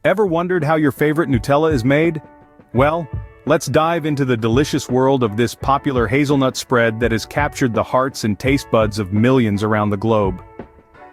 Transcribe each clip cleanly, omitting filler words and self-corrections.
Ever wondered how your favorite Nutella is made? Well, let's dive into the delicious world of this popular hazelnut spread that has captured the hearts and taste buds of millions around the globe.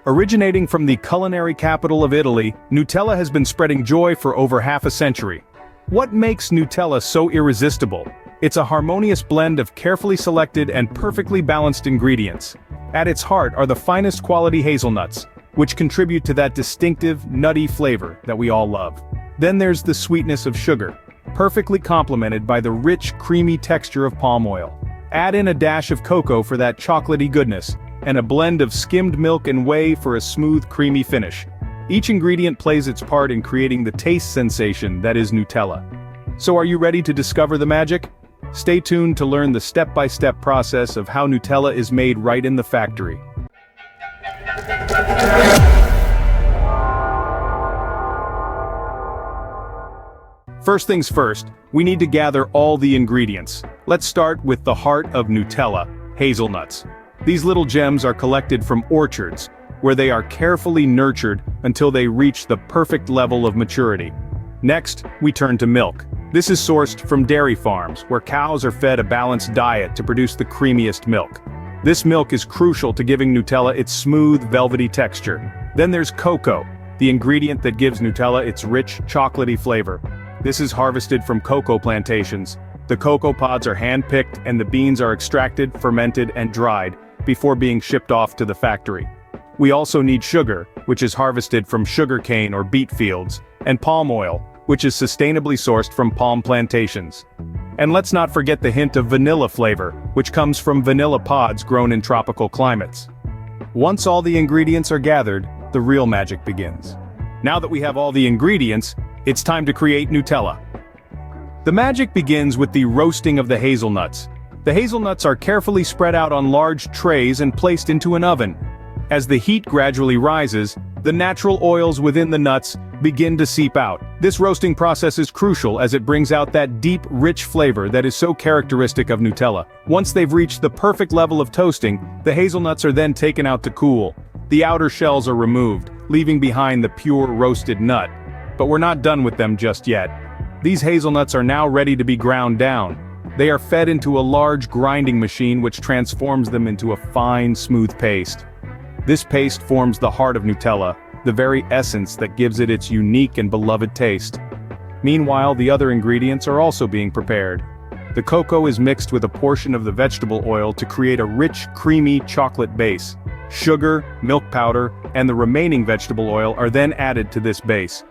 Originating from the culinary capital of Italy, Nutella has been spreading joy for over half a century. What makes Nutella so irresistible? It's a harmonious blend of carefully selected and perfectly balanced ingredients. At its heart are the finest quality hazelnuts, which contribute to that distinctive, nutty flavor that we all love. Then there's the sweetness of sugar, perfectly complemented by the rich, creamy texture of palm oil. Add in a dash of cocoa for that chocolatey goodness, and a blend of skimmed milk and whey for a smooth, creamy finish. Each ingredient plays its part in creating the taste sensation that is Nutella. So are you ready to discover the magic? Stay tuned to learn the step-by-step process of how Nutella is made right in the factory. First things first, we need to gather all the ingredients. Let's start with the heart of Nutella, hazelnuts. These little gems are collected from orchards, where they are carefully nurtured until they reach the perfect level of maturity. Next, we turn to milk. This is sourced from dairy farms, where cows are fed a balanced diet to produce the creamiest milk. This milk is crucial to giving Nutella its smooth, velvety texture. Then there's cocoa, the ingredient that gives Nutella its rich, chocolatey flavor. This is harvested from cocoa plantations. The cocoa pods are hand-picked and the beans are extracted, fermented, and dried before being shipped off to the factory. We also need sugar, which is harvested from sugarcane or beet fields, and palm oil, which is sustainably sourced from palm plantations. And let's not forget the hint of vanilla flavor, which comes from vanilla pods grown in tropical climates. Once all the ingredients are gathered, the real magic begins. Now that we have all the ingredients, it's time to create Nutella. The magic begins with the roasting of the hazelnuts. The hazelnuts are carefully spread out on large trays and placed into an oven. As the heat gradually rises, the natural oils within the nuts begin to seep out. This roasting process is crucial as it brings out that deep, rich flavor that is so characteristic of Nutella. Once they've reached the perfect level of toasting, the hazelnuts are then taken out to cool. The outer shells are removed, leaving behind the pure roasted nut. But we're not done with them just yet. These hazelnuts are now ready to be ground down. They are fed into a large grinding machine which transforms them into a fine, smooth paste. This paste forms the heart of Nutella, the very essence that gives it its unique and beloved taste. Meanwhile, the other ingredients are also being prepared. The cocoa is mixed with a portion of the vegetable oil to create a rich, creamy chocolate base. Sugar, milk powder, and the remaining vegetable oil are then added to this base.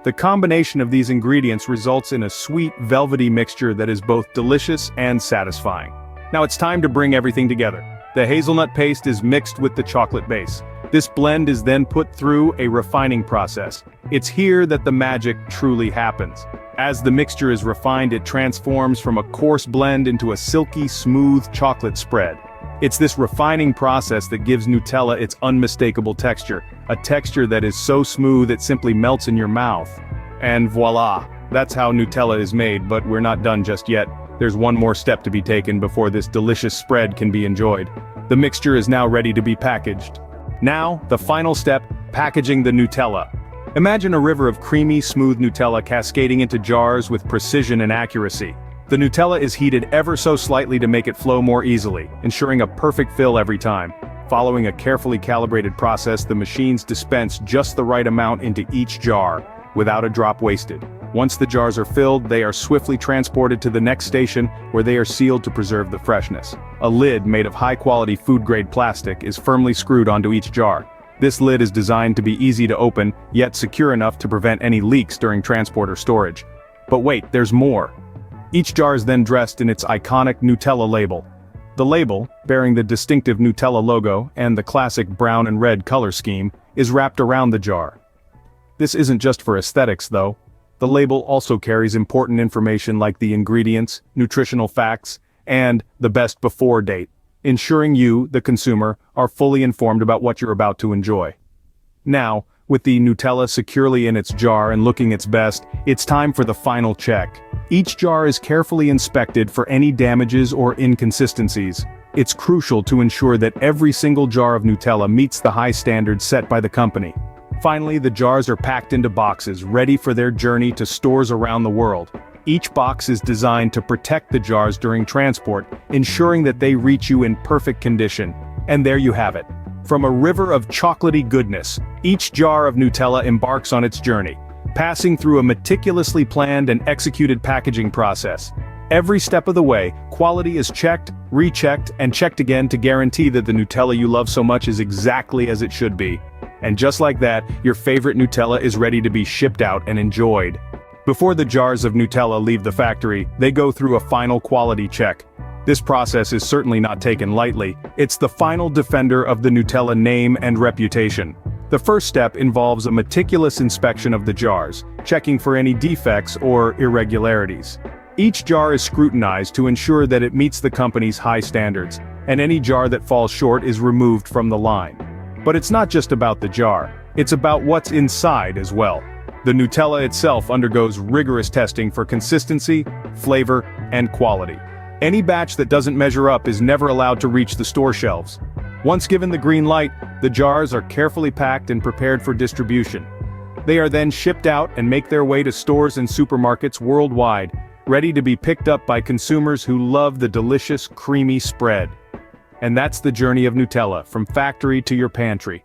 The combination of these ingredients results in a sweet, velvety mixture that is both delicious and satisfying. Now it's time to bring everything together. The hazelnut paste is mixed with the chocolate base. This blend is then put through a refining process. It's here that the magic truly happens. As the mixture is refined, it transforms from a coarse blend into a silky, smooth chocolate spread. It's this refining process that gives Nutella its unmistakable texture, a texture that is so smooth it simply melts in your mouth. And voila, that's how Nutella is made, but we're not done just yet. There's one more step to be taken before this delicious spread can be enjoyed. The mixture is now ready to be packaged. Now, the final step, packaging the Nutella. Imagine a river of creamy, smooth Nutella cascading into jars with precision and accuracy. The Nutella is heated ever so slightly to make it flow more easily, ensuring a perfect fill every time. Following a carefully calibrated process, the machines dispense just the right amount into each jar, without a drop wasted. Once the jars are filled, they are swiftly transported to the next station, where they are sealed to preserve the freshness. A lid made of high-quality food-grade plastic is firmly screwed onto each jar. This lid is designed to be easy to open, yet secure enough to prevent any leaks during transport or storage. But wait, there's more. Each jar is then dressed in its iconic Nutella label. The label, bearing the distinctive Nutella logo and the classic brown and red color scheme, is wrapped around the jar. This isn't just for aesthetics, though. The label also carries important information like the ingredients, nutritional facts, and the best before date, ensuring you, the consumer, are fully informed about what you're about to enjoy. Now, with the Nutella securely in its jar and looking its best, it's time for the final check. Each jar is carefully inspected for any damages or inconsistencies. It's crucial to ensure that every single jar of Nutella meets the high standards set by the company. Finally, the jars are packed into boxes, ready for their journey to stores around the world. Each box is designed to protect the jars during transport, ensuring that they reach you in perfect condition. And there you have it. From a river of chocolatey goodness, each jar of Nutella embarks on its journey, passing through a meticulously planned and executed packaging process. Every step of the way, quality is checked, rechecked, and checked again to guarantee that the Nutella you love so much is exactly as it should be. And just like that, your favorite Nutella is ready to be shipped out and enjoyed. Before the jars of Nutella leave the factory, they go through a final quality check. This process is certainly not taken lightly. It's the final defender of the Nutella name and reputation. The first step involves a meticulous inspection of the jars, checking for any defects or irregularities. Each jar is scrutinized to ensure that it meets the company's high standards, and any jar that falls short is removed from the line. But it's not just about the jar, it's about what's inside as well. The Nutella itself undergoes rigorous testing for consistency, flavor, and quality. Any batch that doesn't measure up is never allowed to reach the store shelves. Once given the green light, the jars are carefully packed and prepared for distribution. They are then shipped out and make their way to stores and supermarkets worldwide, ready to be picked up by consumers who love the delicious, creamy spread. And that's the journey of Nutella, from factory to your pantry.